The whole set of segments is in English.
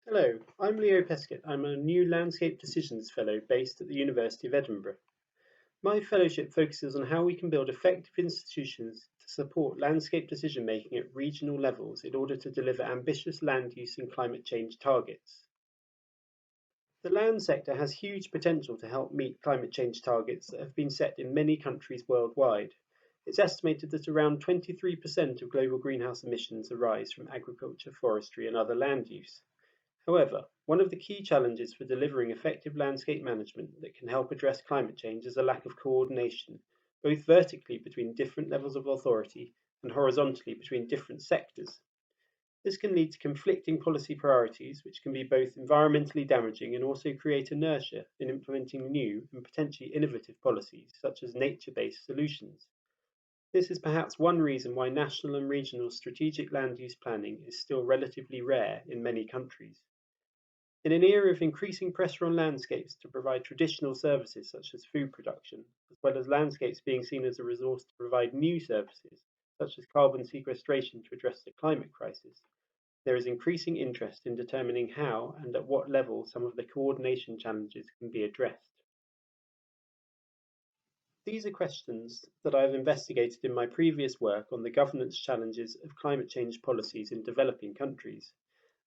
Hello, I'm Leo Peskett. I'm a new Landscape Decisions Fellow based at the University of Edinburgh. My fellowship focuses on how we can build effective institutions to support landscape decision making at regional levels in order to deliver ambitious land use and climate change targets. The land sector has huge potential to help meet climate change targets that have been set in many countries worldwide. It's estimated that around 23% of global greenhouse emissions arise from agriculture, forestry, and other land use. However, one of the key challenges for delivering effective landscape management that can help address climate change is a lack of coordination, both vertically between different levels of authority and horizontally between different sectors. This can lead to conflicting policy priorities, which can be both environmentally damaging and also create inertia in implementing new and potentially innovative policies, such as nature based solutions. This is perhaps one reason why national and regional strategic land use planning is still relatively rare in many countries. In an era of increasing pressure on landscapes to provide traditional services such as food production, as well as landscapes being seen as a resource to provide new services, such as carbon sequestration to address the climate crisis, there is increasing interest in determining how and at what level some of the coordination challenges can be addressed. These are questions that I have investigated in my previous work on the governance challenges of climate change policies in developing countries.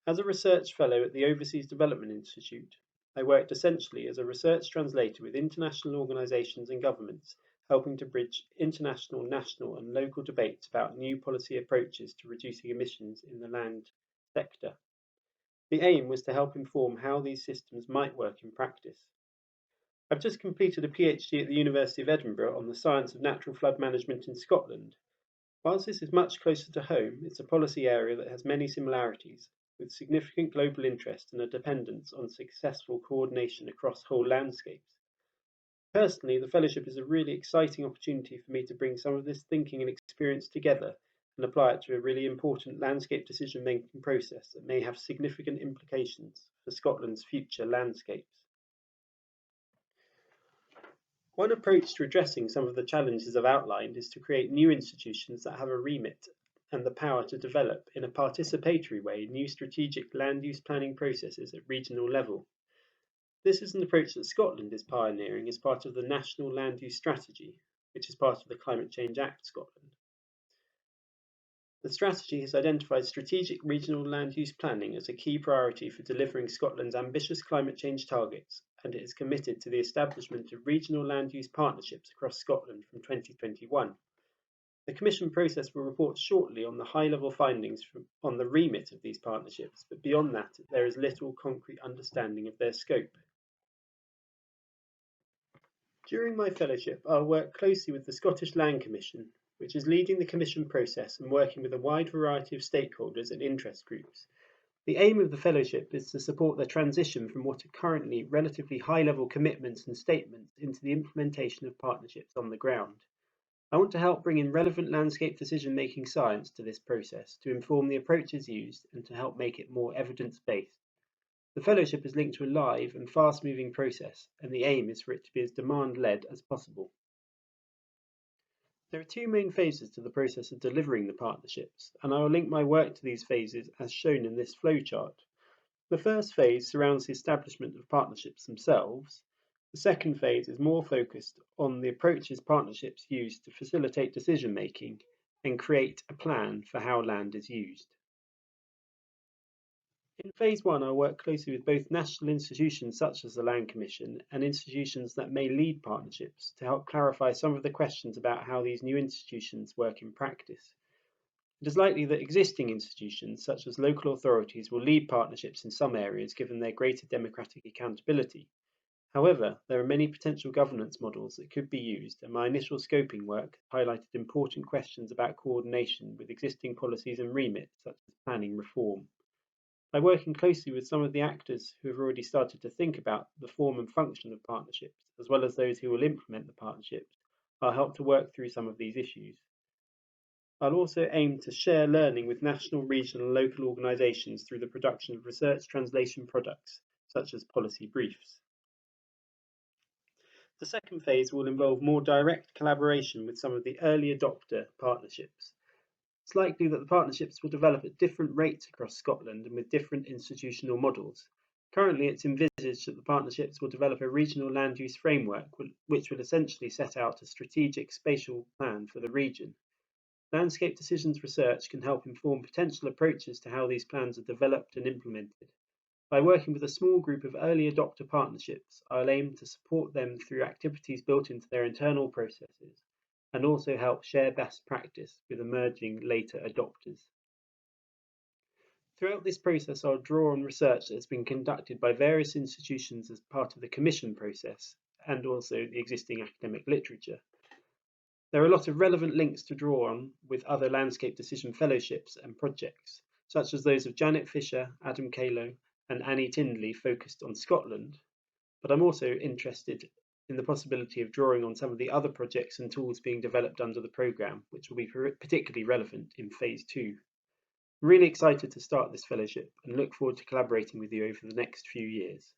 As a research fellow at the Overseas Development Institute, I worked essentially as a research translator with international organisations and governments, helping to bridge international, national, and local debates about new policy approaches to reducing emissions in the land sector. The aim was to help inform how these systems might work in practice. I've just completed a PhD at the University of Edinburgh on the science of natural flood management in Scotland. Whilst this is much closer to home, it's a policy area that has many similarities, with significant global interest and a dependence on successful coordination across whole landscapes. Personally, the fellowship is a really exciting opportunity for me to bring some of this thinking and experience together and apply it to a really important landscape decision making process that may have significant implications for Scotland's future landscapes. One approach to addressing some of the challenges I've outlined is to create new institutions that have a remit and the power to develop, in a participatory way, new strategic land use planning processes at regional level. This is an approach that Scotland is pioneering as part of the National Land Use Strategy, which is part of the Climate Change Act Scotland. The strategy has identified strategic regional land use planning as a key priority for delivering Scotland's ambitious climate change targets, and it is committed to the establishment of regional land use partnerships across Scotland from 2021. The Commission process will report shortly on the high-level findings on the remit of these partnerships, but beyond that, there is little concrete understanding of their scope. During my fellowship, I'll work closely with the Scottish Land Commission, which is leading the Commission process and working with a wide variety of stakeholders and interest groups. The aim of the fellowship is to support the transition from what are currently relatively high-level commitments and statements into the implementation of partnerships on the ground. I want to help bring in relevant landscape decision-making science to this process to inform the approaches used and to help make it more evidence-based. The fellowship is linked to a live and fast-moving process, and the aim is for it to be as demand-led as possible. There are two main phases to the process of delivering the partnerships, and I will link my work to these phases as shown in this flowchart. The first phase surrounds the establishment of partnerships themselves. The second phase is more focused on the approaches partnerships use to facilitate decision making and create a plan for how land is used. In phase one, I work closely with both national institutions such as the Land Commission and institutions that may lead partnerships to help clarify some of the questions about how these new institutions work in practice. It is likely that existing institutions, such as local authorities, will lead partnerships in some areas given their greater democratic accountability. However, there are many potential governance models that could be used, and my initial scoping work highlighted important questions about coordination with existing policies and remits, such as planning reform. By working closely with some of the actors who have already started to think about the form and function of partnerships, as well as those who will implement the partnerships, I'll help to work through some of these issues. I'll also aim to share learning with national, regional and local organisations through the production of research translation products, such as policy briefs. The second phase will involve more direct collaboration with some of the early adopter partnerships. It's likely that the partnerships will develop at different rates across Scotland and with different institutional models. Currently, it's envisaged that the partnerships will develop a regional land use framework which will essentially set out a strategic spatial plan for the region. Landscape decisions research can help inform potential approaches to how these plans are developed and implemented. By working with a small group of early adopter partnerships, I'll aim to support them through activities built into their internal processes and also help share best practice with emerging later adopters. Throughout this process, I'll draw on research that has been conducted by various institutions as part of the commission process and also the existing academic literature. There are a lot of relevant links to draw on with other landscape decision fellowships and projects, such as those of Janet Fisher, Adam Kalo, and Annie Tindley focused on Scotland, but I'm also interested in the possibility of drawing on some of the other projects and tools being developed under the programme, which will be particularly relevant in Phase 2. I'm really excited to start this fellowship and look forward to collaborating with you over the next few years.